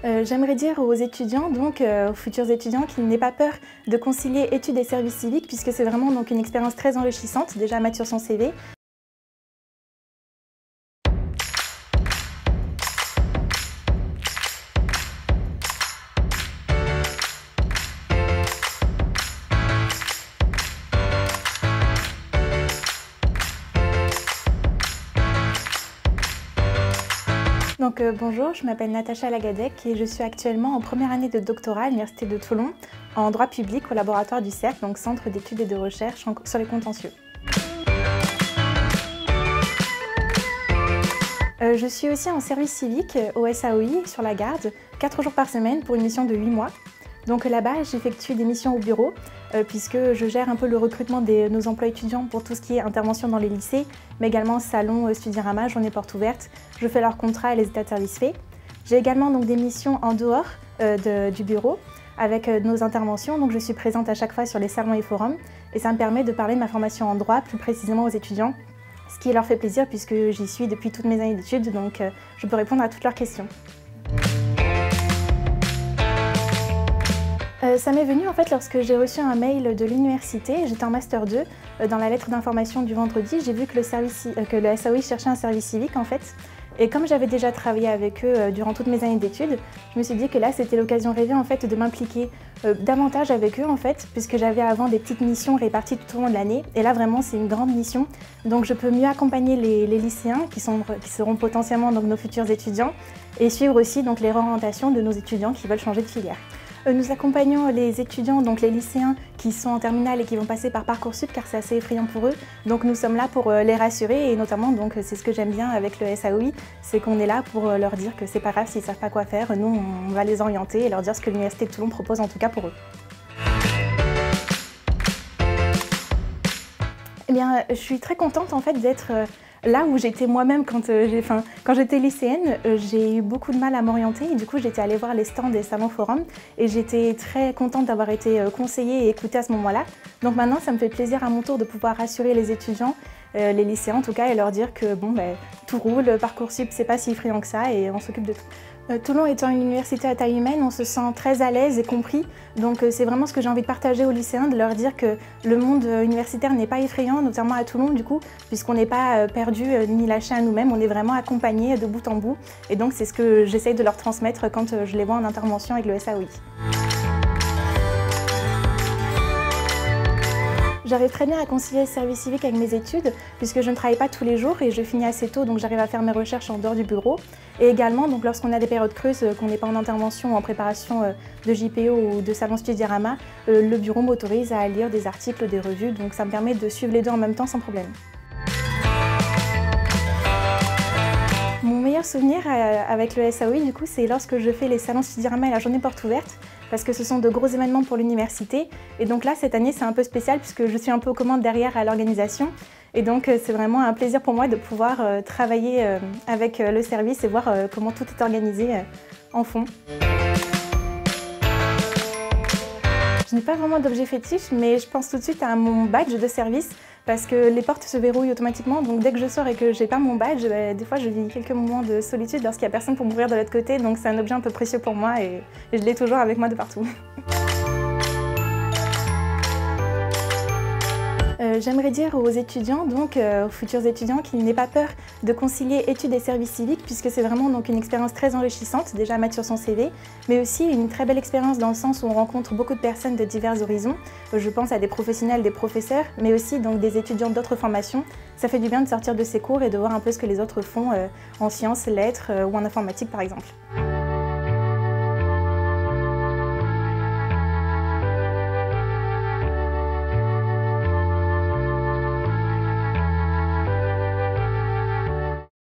J'aimerais dire aux étudiants, aux futurs étudiants, qu'ils n'aient pas peur de concilier études et service civique, puisque c'est vraiment une expérience très enrichissante, déjà à mettre sur son CV. Bonjour, je m'appelle Natacha Lagadec et je suis actuellement en première année de doctorat à l'Université de Toulon en droit public au laboratoire du CERF, donc Centre d'études et de recherche sur les contentieux. Je suis aussi en service civique au SAOI sur la Garde, 4 jours par semaine pour une mission de 8 mois. Donc là-bas, j'effectue des missions au bureau puisque je gère un peu le recrutement de nos emplois étudiants pour tout ce qui est intervention dans les lycées, mais également salon, Studirama, journée porte ouverte. Je fais leurs contrats et les états de service faits. J'ai également des missions en dehors du bureau avec nos interventions. Donc je suis présente à chaque fois sur les salons et forums et ça me permet de parler de ma formation en droit plus précisément aux étudiants, ce qui leur fait plaisir puisque j'y suis depuis toutes mes années d'études, donc je peux répondre à toutes leurs questions. Ça m'est venu en fait lorsque j'ai reçu un mail de l'université, j'étais en Master 2, dans la lettre d'information du vendredi, j'ai vu que le SAOI cherchait un service civique en fait. Et comme j'avais déjà travaillé avec eux durant toutes mes années d'études, je me suis dit que là c'était l'occasion rêvée en fait de m'impliquer davantage avec eux en fait, puisque j'avais avant des petites missions réparties tout au long de l'année. Et là vraiment c'est une grande mission, donc je peux mieux accompagner les lycéens qui seront potentiellement nos futurs étudiants et suivre aussi les réorientations de nos étudiants qui veulent changer de filière. Nous accompagnons les étudiants, donc les lycéens qui sont en terminale et qui vont passer par Parcoursup car c'est assez effrayant pour eux. Donc nous sommes là pour les rassurer et notamment c'est ce que j'aime bien avec le SAOI, c'est qu'on est là pour leur dire que c'est pas grave s'ils savent pas quoi faire, nous on va les orienter et leur dire ce que l'Université de Toulon propose en tout cas pour eux. Eh bien, je suis très contente en fait d'être là où j'étais moi-même quand j'étais lycéenne. J'ai eu beaucoup de mal à m'orienter et du coup j'étais allée voir les stands des salons forums et j'étais très contente d'avoir été conseillée et écoutée à ce moment-là. Donc maintenant ça me fait plaisir à mon tour de pouvoir rassurer les étudiants, les lycéens en tout cas, et leur dire que tout roule, Parcoursup c'est pas si effrayant que ça et on s'occupe de tout. Toulon étant une université à taille humaine, on se sent très à l'aise et compris. Donc c'est vraiment ce que j'ai envie de partager aux lycéens, de leur dire que le monde universitaire n'est pas effrayant, notamment à Toulon du coup, puisqu'on n'est pas perdu ni lâché à nous-mêmes, on est vraiment accompagné de bout en bout. Et donc c'est ce que j'essaye de leur transmettre quand je les vois en intervention avec le SAOI. J'arrive très bien à concilier le service civique avec mes études puisque je ne travaille pas tous les jours et je finis assez tôt, donc j'arrive à faire mes recherches en dehors du bureau. Et également, lorsqu'on a des périodes creuses, qu'on n'est pas en intervention ou en préparation de JPO ou de salon Studirama, le bureau m'autorise à lire des articles, des revues, donc ça me permet de suivre les deux en même temps sans problème. Mon meilleur souvenir avec le SAOI, du coup, c'est lorsque je fais les salons Studirama et la journée porte ouverte, parce que ce sont de gros événements pour l'université. Et donc là, cette année, c'est un peu spécial puisque je suis un peu aux commandes derrière à l'organisation. Et donc, c'est vraiment un plaisir pour moi de pouvoir travailler avec le service et voir comment tout est organisé en fond. Je n'ai pas vraiment d'objet fétiche, mais je pense tout de suite à mon badge de service parce que les portes se verrouillent automatiquement. Donc dès que je sors et que j'ai pas mon badge, des fois je vis quelques moments de solitude lorsqu'il n'y a personne pour m'ouvrir de l'autre côté. Donc c'est un objet un peu précieux pour moi et je l'ai toujours avec moi de partout. J'aimerais dire aux étudiants, aux futurs étudiants, qu'ils n'aient pas peur de concilier études et service civique puisque c'est vraiment une expérience très enrichissante, déjà à mettre sur son CV, mais aussi une très belle expérience dans le sens où on rencontre beaucoup de personnes de divers horizons. Je pense à des professionnels, des professeurs, mais aussi des étudiants d'autres formations. Ça fait du bien de sortir de ses cours et de voir un peu ce que les autres font en sciences, lettres ou en informatique par exemple.